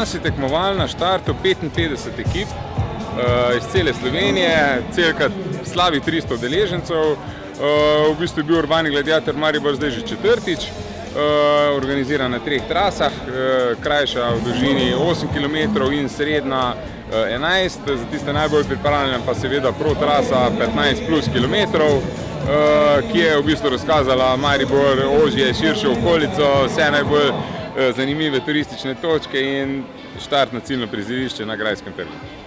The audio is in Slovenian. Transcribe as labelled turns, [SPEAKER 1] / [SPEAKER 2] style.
[SPEAKER 1] Danes je tekmoval na štartu 55 ekip iz cele Slovenije, celkrat slabi 300 udeležencev. V bistvu je bil Urbani gladiator Maribor zdaj že četrtič, organiziran na 3 trasah, krajša v dolžini 8 km in srednja 11, za tiste najbolj pripravljene pa seveda pro trasa 15 plus kilometrov, ki je v bistvu razkazala Maribor, ožje, širšo okolico, vse najbolj zanimive turistične točke in štart na ciljno prizorišče na Grajskem trgu.